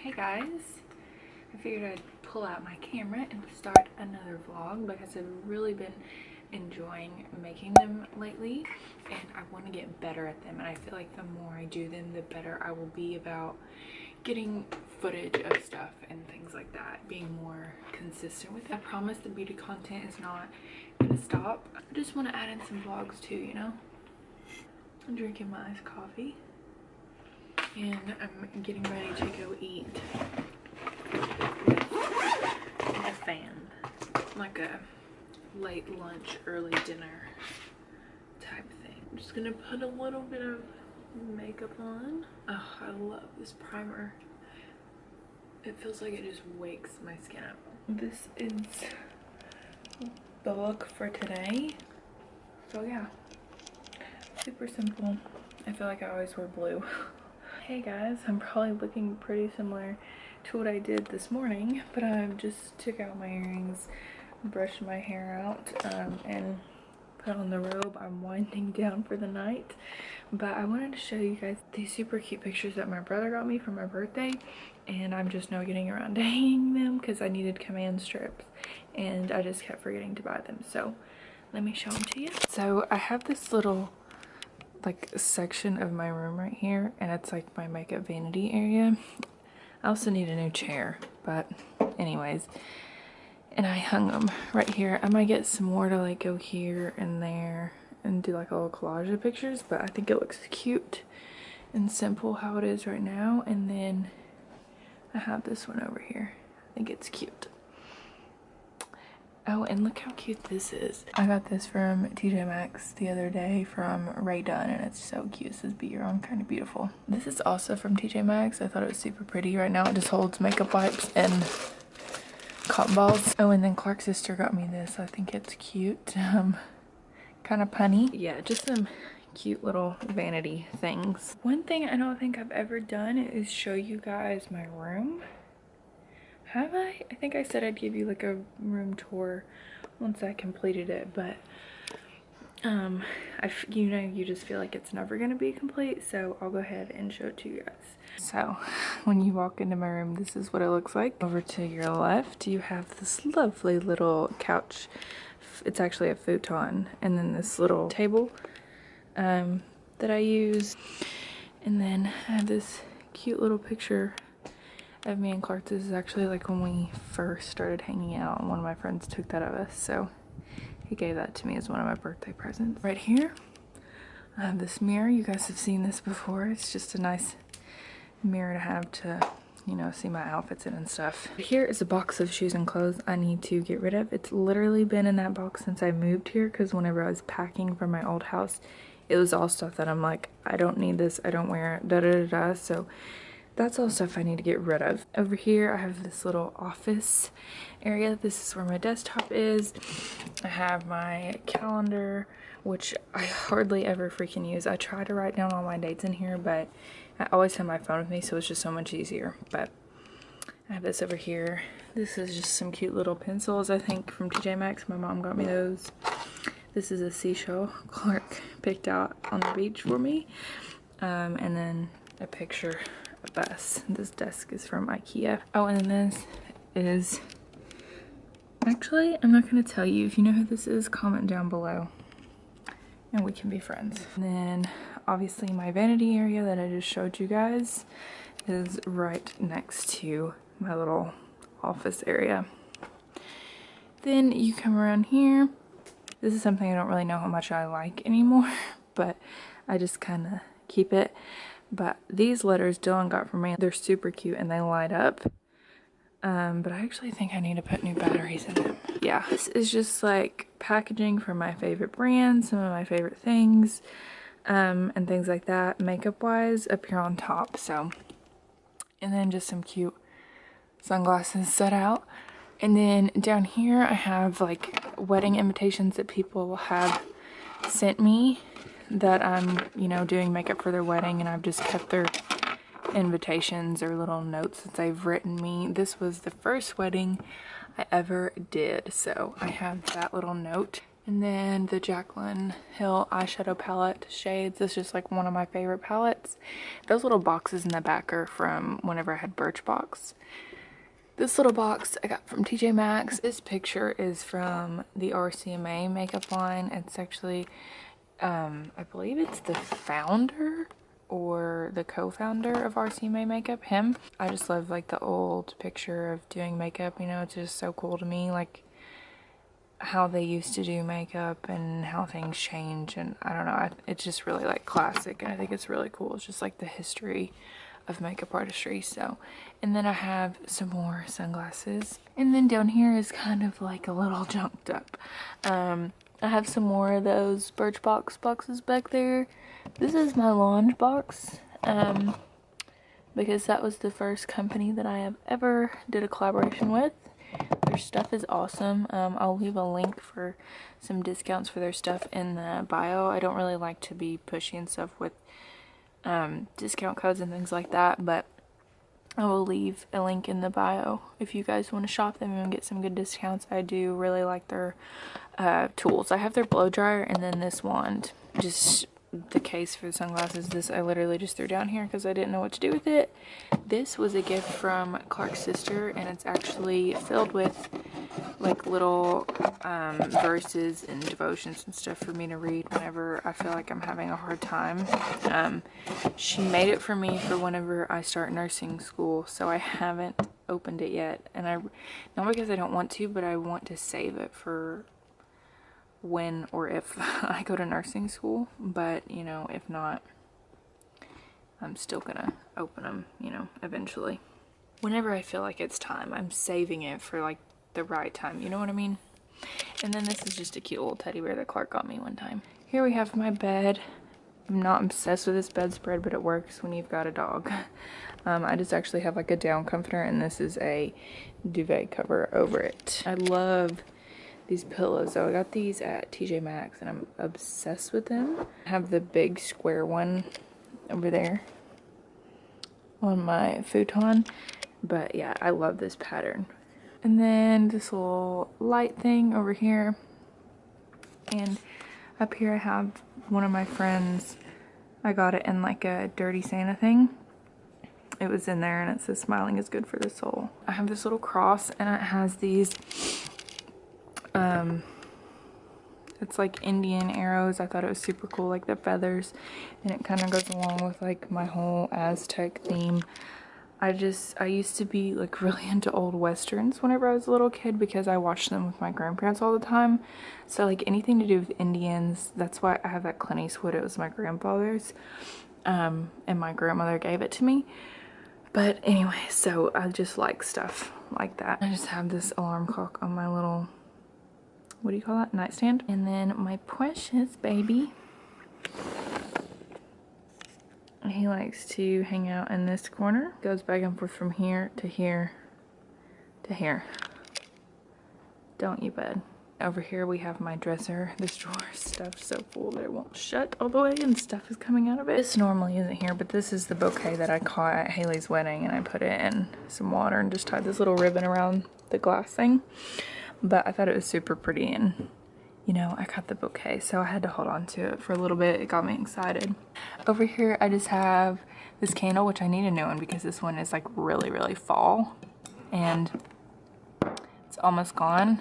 Hey guys, I figured I'd pull out my camera and start another vlog because I've really been enjoying making them lately and I want to get better at them, and I feel like the more I do them the better I will be about getting footage of stuff and things like that, being more consistent with it. I promise the beauty content is not gonna stop. I just want to add in some vlogs too, you know. I'm drinking my iced coffee and I'm getting ready to go eat a fan, like a late lunch, early dinner type thing. I'm just gonna put a little bit of makeup on. Oh, I love this primer. It feels like it just wakes my skin up. This is the look for today. So yeah, super simple. I feel like I always wear blue. Hey guys, I'm probably looking pretty similar to what I did this morning, but I just took out my earrings, brushed my hair out, and put on the robe. I'm winding down for the night, but I wanted to show you guys these super cute pictures that my brother got me for my birthday, and I'm just now getting around to hanging them because I needed command strips and I just kept forgetting to buy them. So let me show them to you. So I have this little like section of my room right here, and it's like my makeup vanity area. I also need a new chair, but anyways, and I hung them right here. I might get some more to like go here and there and do like a little collage of pictures, but I think it looks cute and simple how it is right now. And then I have this one over here. I think it's cute. Oh, and look how cute this is. I got this from TJ Maxx the other day from Ray Dunn, and it's so cute. It says be your own kind of beautiful. This is also from TJ Maxx. I thought it was super pretty. Right now it just holds makeup wipes and cotton balls. Oh, and then Clark's sister got me this. I think it's cute. Kind of punny. Yeah, just some cute little vanity things. One thing I don't think I've ever done is show you guys my room. Have I? I think I said I'd give you like a room tour once I completed it, but you know, you just feel like it's never gonna be complete, so I'll go ahead and show it to you guys. So when you walk into my room, this is what it looks like. Over to your left, you have this lovely little couch. It's actually a futon, and then this little table that I use, and then I have this cute little picture of me and Clark. This is actually like when we first started hanging out, and one of my friends took that of us, so he gave that to me as one of my birthday presents. Right here I have this mirror. You guys have seen this before. It's just a nice mirror to have to, you know, see my outfits in and stuff. Here is a box of shoes and clothes I need to get rid of. It's literally been in that box since I moved here, because whenever I was packing from my old house, it was all stuff that I'm like, I don't need this, I don't wear it, da da da da. So that's all stuff I need to get rid of. Over here I have this little office area. This is where my desktop is. I have my calendar, which I hardly ever freaking use. I try to write down all my dates in here, but I always have my phone with me, so it's just so much easier. But I have this over here. This is just some cute little pencils, I think from TJ Maxx. My mom got me those. This is a seashell Clark picked out on the beach for me. And then a picture of us. This desk is from IKEA. Oh, and then this is, actually, I'm not going to tell you. If you know who this is, comment down below and we can be friends. And then obviously my vanity area that I just showed you guys is right next to my little office area. Then you come around here. This is something I don't really know how much I like anymore, but I just kind of keep it. But these letters Dylan got for me, they're super cute and they light up. But I actually think I need to put new batteries in them. Yeah, this is just like packaging for my favorite brands, some of my favorite things, and things like that, makeup wise, up here on top. So, and then just some cute sunglasses set out. And then down here I have like wedding invitations that people have sent me that I'm, you know, doing makeup for their wedding, and I've just kept their invitations or little notes that they've written me. This was the first wedding I ever did, so I have that little note. And then the Jaclyn Hill eyeshadow palette shades. This is just like one of my favorite palettes. Those little boxes in the back are from whenever I had Birchbox. This little box I got from TJ Maxx. This picture is from the RCMA makeup line. It's actually, I believe it's the founder or the co-founder of RCMA makeup, him. I just love like the old picture of doing makeup, you know, it's just so cool to me, like how they used to do makeup and how things change, and I don't know, it's just really like classic, and I think it's really cool. It's just like the history of makeup artistry. So, and then I have some more sunglasses, and then down here is kind of like a little junked up. I have some more of those Birchbox boxes back there. This is my launch box, because that was the first company that I have ever did a collaboration with. Their stuff is awesome. I'll leave a link for some discounts for their stuff in the bio. I don't really like to be pushy and stuff with discount codes and things like that, but I will leave a link in the bio if you guys want to shop them and get some good discounts. I do really like their tools. I have their blow dryer and then this wand. Just the case for the sunglasses. This I literally just threw down here because I didn't know what to do with it. This was a gift from Clark's sister, and it's actually filled with like little verses and devotions and stuff for me to read whenever I feel like I'm having a hard time. She made it for me for whenever I start nursing school, so I haven't opened it yet, and not because I don't want to, but I want to save it for when or if I go to nursing school. But you know, if not, I'm still gonna open them, you know, eventually. Whenever I feel like it's time, I'm saving it for like the right time, you know what I mean? And then this is just a cute little teddy bear that Clark got me one time. Here we have my bed. I'm not obsessed with this bedspread, but it works when you've got a dog. I just actually have like a down comforter, and this is a duvet cover over it. I love these pillows. So I got these at TJ Maxx, and I'm obsessed with them. I have the big square one over there on my futon, but yeah, I love this pattern. And then this little light thing over here, and up here I have one of my friends. I got it in like a Dirty Santa thing. It was in there, and it says smiling is good for the soul. I have this little cross, and it has these it's like Indian arrows. I thought it was super cool, like the feathers, and it kind of goes along with like my whole Aztec theme. I used to be like really into old westerns whenever I was a little kid because I watched them with my grandparents all the time. So like anything to do with Indians, that's why I have that Clint Eastwood. It was my grandfather's, and my grandmother gave it to me. But anyway, so I just like stuff like that. I just have this alarm clock on my little, what do you call that, nightstand. And then my precious baby, he likes to hang out in this corner. Goes back and forth from here to here to here. Don't you, bud? Over here we have my dresser. This drawer is stuffed so full that it won't shut all the way, and stuff is coming out of it. This normally isn't here, but this is the bouquet that I caught at Haley's wedding, and I put it in some water and just tied this little ribbon around the glass thing. But I thought it was super pretty, and you know, I got the bouquet, so I had to hold on to it for a little bit. It got me excited. Over here I just have this candle, which I need a new one because this one is like really, really fall, and it's almost gone.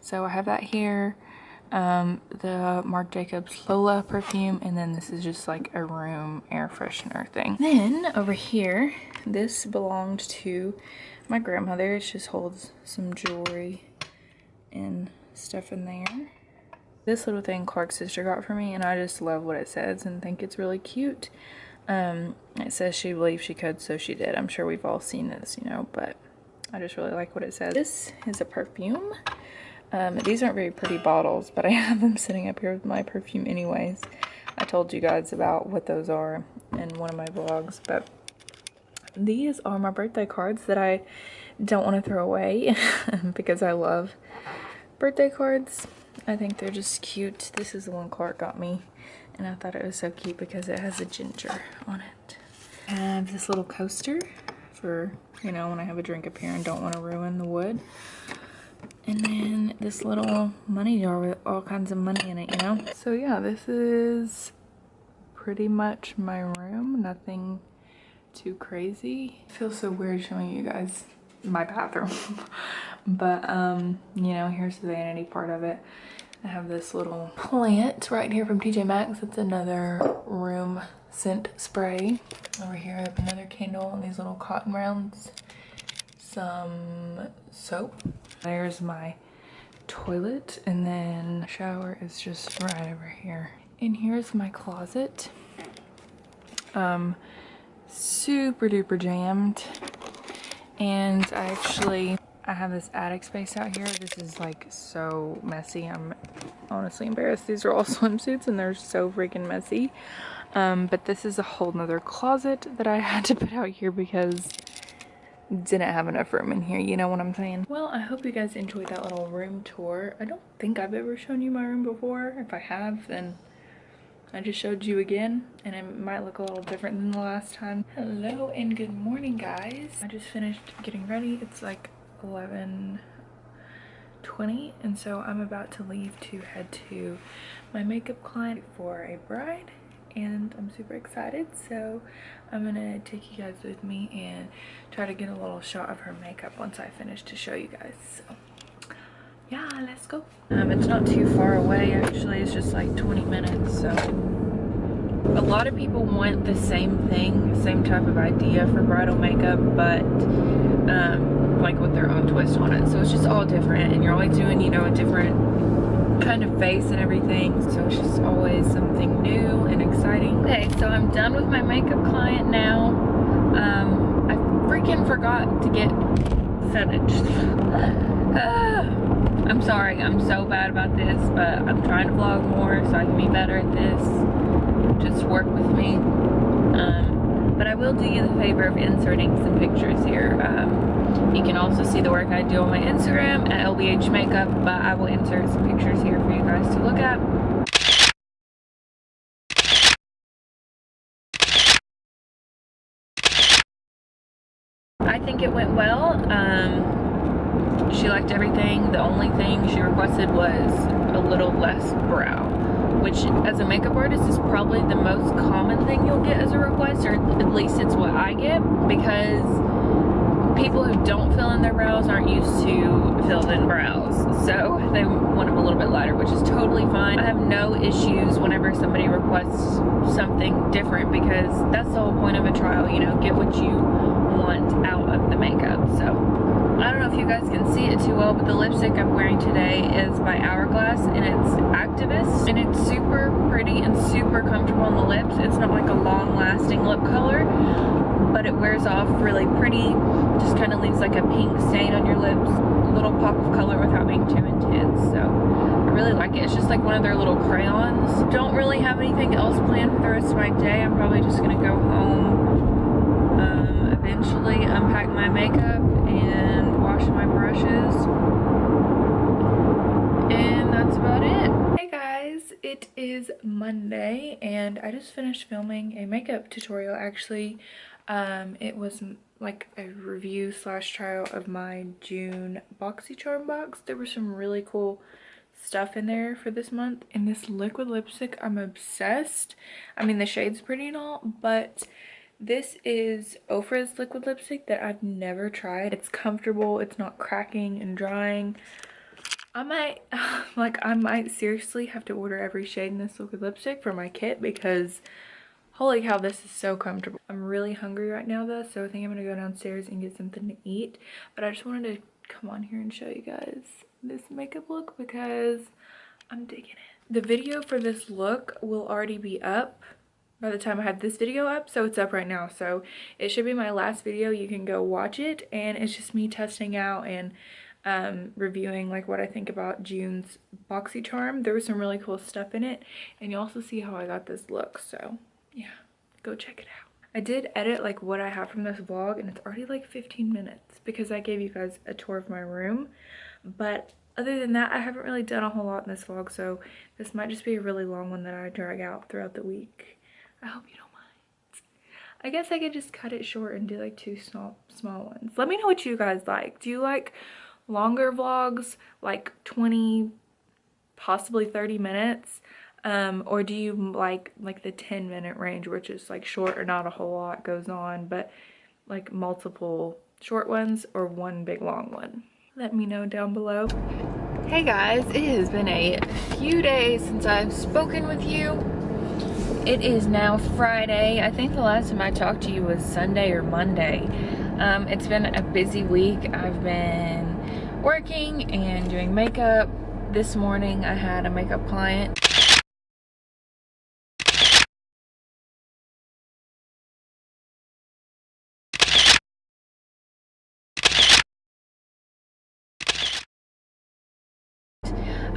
So I have that here, the Marc Jacobs Lola perfume, and then this is just like a room air freshener thing. Then over here, this belonged to my grandmother. It just holds some jewelry and stuff in there. This little thing Clark's sister got for me, and I just love what it says and think it's really cute. It says she believed she could, so she did. I'm sure we've all seen this, you know, but I just really like what it says. This is a perfume. These aren't very pretty bottles, but I have them sitting up here with my perfume anyways. I told you guys about what those are in one of my vlogs, but these are my birthday cards that I don't want to throw away because I love birthday cards. I think they're just cute. This is the one Clark got me, and I thought it was so cute because it has a ginger on it. I have this little coaster for, you know, when I have a drink up here and don't want to ruin the wood. And then this little money jar with all kinds of money in it, you know? So yeah, this is pretty much my room. Nothing too crazy. It feels so weird showing you guys my bathroom. But you know, here's the vanity part of it. I have this little plant right here from TJ Maxx. It's another room scent spray. Over here I have another candle and these little cotton rounds. Some soap. There's my toilet, and then shower is just right over here. And here's my closet. Super duper jammed. And I have this attic space out here. This is like so messy. I'm honestly embarrassed. These are all swimsuits and they're so freaking messy. But this is a whole nother closet that I had to put out here because didn't have enough room in here, you know what I'm saying? Well, I hope you guys enjoyed that little room tour. I don't think I've ever shown you my room before. If I have, then I just showed you again, and it might look a little different than the last time. Hello and good morning, guys. I just finished getting ready. It's like 11:20, and so I'm about to leave to head to my makeup client for a bride, and I'm super excited. So I'm gonna take you guys with me and try to get a little shot of her makeup once I finish to show you guys. So yeah, let's go. It's not too far away actually. It's just like 20 minutes. So a lot of people want the same thing, same type of idea for bridal makeup, but like with their own twist on it. So it's just all different, and you're always doing, you know, a different kind of face and everything. So it's just always something new and exciting. Okay, so I'm done with my makeup client now. I freaking forgot to get finished. I'm sorry, I'm so bad about this, but I'm trying to vlog more so I can be better at this. Just work with me. But I will do you the favor of inserting some pictures here. You can also see the work I do on my Instagram at lbhmakeup, but I will insert some pictures here for you guys to look at. I think it went well. She liked everything. The only thing she requested was a little less brow, which as a makeup artist is probably the most common thing you'll get as a request, or at least it's what I get, because people who don't fill in their brows aren't used to filled in brows, so they want them a little bit lighter, which is totally fine. I have no issues whenever somebody requests something different, because that's the whole point of a trial, you know, get what you want out of the makeup. So I don't know if you guys can see it too well, but the lipstick I'm wearing today is by Hourglass, and it's Activist, and it's super pretty and super comfortable on the lips. It's not like a long-lasting lip color, but it wears off really pretty. Just kind of leaves like a pink stain on your lips, a little pop of color without being too intense. So I really like it. It's just like one of their little crayons. Don't really have anything else planned for the rest of my day. I'm probably just gonna go home, eventually unpack my makeup and wash my brushes, and that's about it. Hey guys, it is Monday and I just finished filming a makeup tutorial. Actually, it was like a review slash trial of my June BoxyCharm box. There was some really cool stuff in there for this month, and this liquid lipstick, I'm obsessed. I mean, the shade's pretty and all, but this is Ofra's liquid lipstick that I've never tried. It's comfortable, it's not cracking and drying. I might seriously have to order every shade in this liquid lipstick for my kit, because holy cow, this is so comfortable. I'm really hungry right now though, so I think I'm gonna go downstairs and get something to eat. But I just wanted to come on here and show you guys this makeup look because I'm digging it. The video for this look will already be up by the time I have this video up, so it's up right now. So it should be my last video. You can go watch it, and it's just me testing out and reviewing like what I think about June's BoxyCharm. There was some really cool stuff in it, and you also see how I got this look. So yeah, go check it out. I did edit like what I have from this vlog, and it's already like 15 minutes because I gave you guys a tour of my room. But other than that, I haven't really done a whole lot in this vlog, so this might just be a really long one that I drag out throughout the week. I hope you don't mind. I guess I could just cut it short and do like two small ones. Let me know what you guys like. Do you like longer vlogs, like 20, possibly 30 minutes? Or do you like the 10-minute range, which is like short or not a whole lot goes on, but like multiple short ones or one big long one? Let me know down below. Hey guys, it has been a few days since I've spoken with you. It is now Friday. I think the last time I talked to you was Sunday or Monday. It's been a busy week. I've been working and doing makeup. This morning I had a makeup client.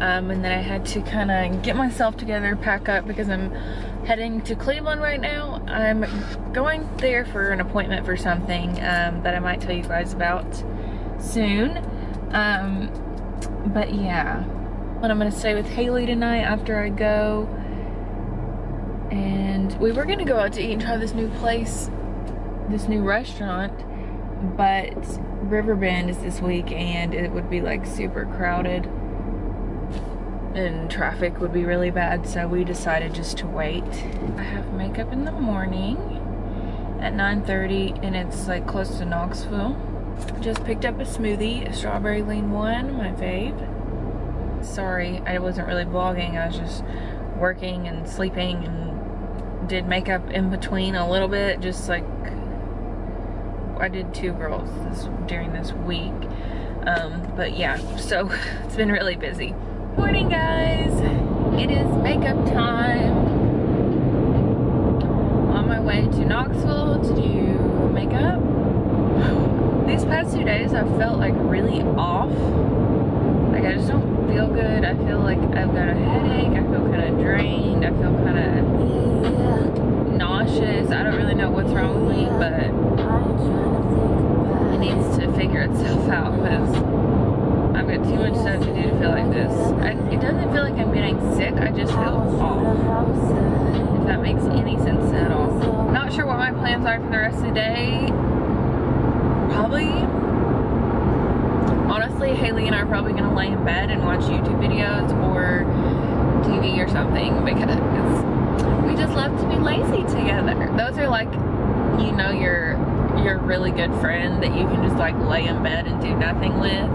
And then I had to kind of get myself together, pack up, because I'm heading to Cleveland right now. I'm going there for an appointment for something that I might tell you guys about soon. But yeah, and I'm gonna stay with Haley tonight after I go. And we were gonna go out to eat and try this new place, this new restaurant, but Riverbend is this week and it would be like super crowded and traffic would be really bad, so we decided just to wait. I have makeup in the morning at 9:30 and it's like close to Knoxville. Just picked up a smoothie, a strawberry lean one, my fave. Sorry, I wasn't really vlogging. I was just working and sleeping and did makeup in between a little bit, just like I did 2 girls during this week. But yeah, so it's been really busy. Morning guys, it is makeup time. On my way to Knoxville to do makeup. These past 2 days I felt like really off. Like I just don't feel good. I feel like I've got a headache. I feel kind of drained. I feel kind of nauseous. I don't really know what's wrong with me, but it needs to figure itself out because I've got too much stuff to do to feel like this. It doesn't feel like I'm getting sick, I just feel off. If that makes any sense at all. Not sure what my plans are for the rest of the day. Probably, honestly, Haley and I are probably going to lay in bed and watch YouTube videos or TV or something because we just love to be lazy together. Those are like, you know, your really good friend that you can just like lay in bed and do nothing with.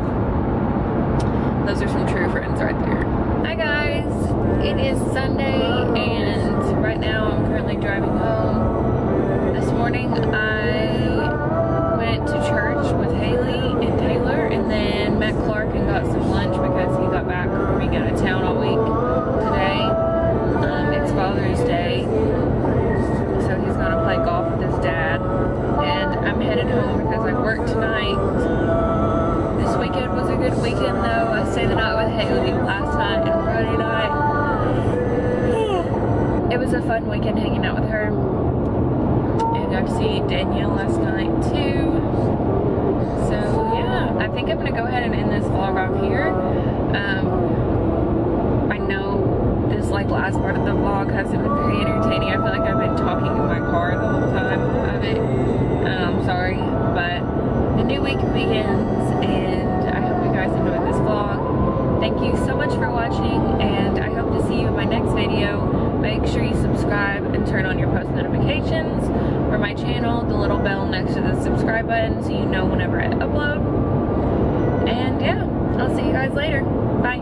Those are some true friends right there. Hi guys, it is Sunday and right now I'm currently driving home. This morning I went to church with Haley and Taylor and then met Clark and got some lunch because he got back from being out of town all week today. It's Father's Day, so he's gonna play golf with his dad. And I'm headed home because I work tonight. This weekend was a good weekend though. I stayed the night with Haley last night and Friday night. It was a fun weekend hanging out with her. And got to see Danielle last night too. So yeah, I think I'm gonna go ahead and end this vlog off here. I know this like last part of the vlog hasn't been very entertaining. I feel like I've been talking in my car the whole time of it. I'm sorry, but the new week begins and I hope you guys enjoyed this vlog. Thank you so much for watching and I hope to see you in my next video. Make sure you subscribe and turn on your post notifications for my channel, the little bell next to the subscribe button so you know whenever I upload. And yeah, I'll see you guys later. Bye.